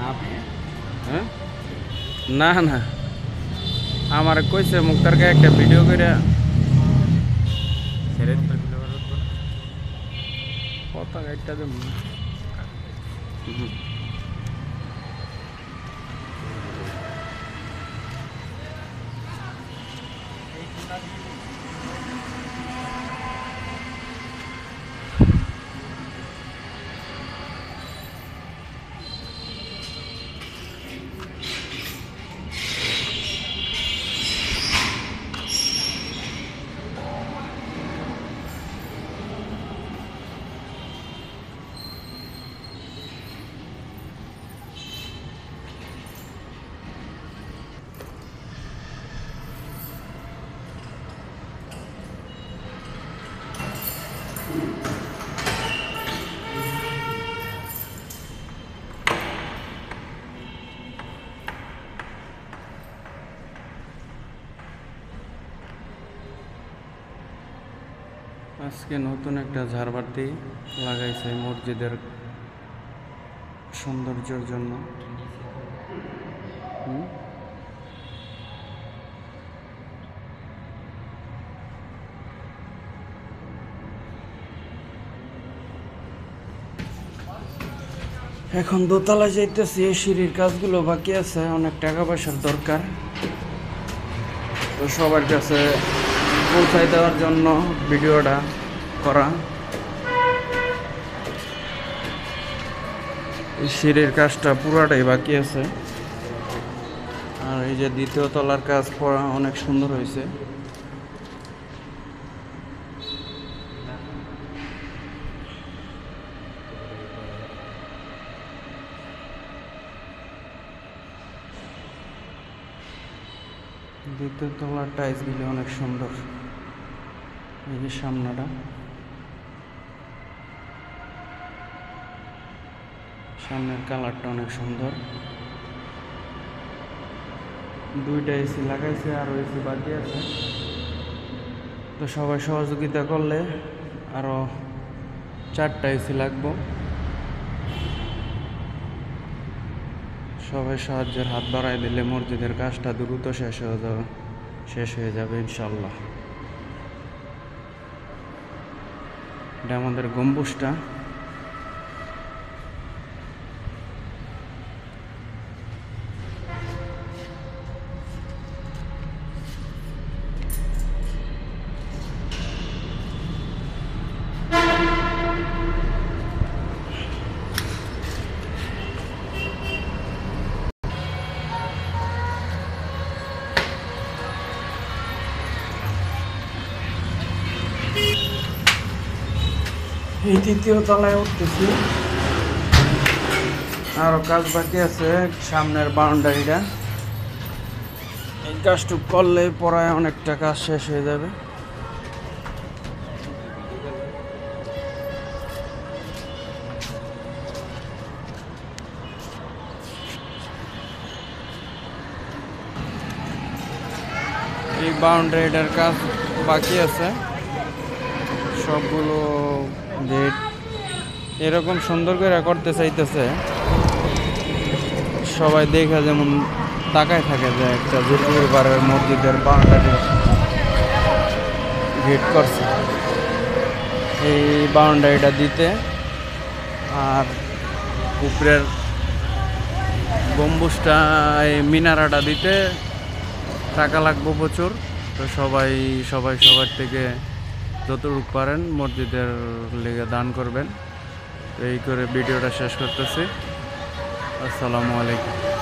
হ্যাঁ না না আমার কইছে মুক্তারকে একটা ভিডিও করে পতাকা একটা দেব আজকে নতুন একটা ঝাড়বাতি লাগাইছে মসজিদের সৌন্দর্যের জন্য। এখন দোতলায় যাইতেছি, সিঁড়ির কাজগুলো বাকি আছে, অনেক টাকা পয়সার দরকার, তো সবার কাছে পৌঁছায় দেওয়ার জন্য ভিডিওটা করা। এই সিঁড়ির কাজটা পুরাটাই বাকি আছে, আর এই যে দ্বিতীয় তলার কাজ করা অনেক সুন্দর হয়েছে। দ্বিতীয় তলার টাইলসগুলি অনেক সুন্দর, এই যে সামনেটা, সামনের কালারটা অনেক সুন্দর। দুইটা এসি লাগাইছে, আরও এসি বাকি আছে, তো সবাই সহযোগিতা করলে আরও 4টা এসি লাগবো। সবাই সাহায্যের হাত বাড়াই দিলে মসজিদের কাজটা দ্রুত শেষ হয়ে যাবে ইনশাল্লাহ। এটা আমাদের গম্বুজটা। এই তৃতীয় তলায় উঠতেছি, আরো কাজ বাকি আছে। সামনের বাউন্ডারিটা, এই কাজটুক করলে পড়ায় অনেকটা কাজ শেষ হয়ে যাবে। এই বাউন্ডারিটার কাজ বাকি আছে, সবগুলো গেট এরকম সুন্দর করে করতে চাইতেছে, সবাই দেখা যেমন তাকায় থাকে যে একটা জুরপুরবারের মসজিদের বাউন্ডারি গেট করছে। এই বাউন্ডারিটা দিতে আর উপরের গম্বুজটা, এই মিনারাটা দিতে টাকা লাগবে প্রচুর, তো সবাই সবার থেকে যতটুকু পারেন মসজিদের লেগে দান করবেন। এই করে ভিডিওটা শেষ করতেছি। আসসালামু আলাইকুম।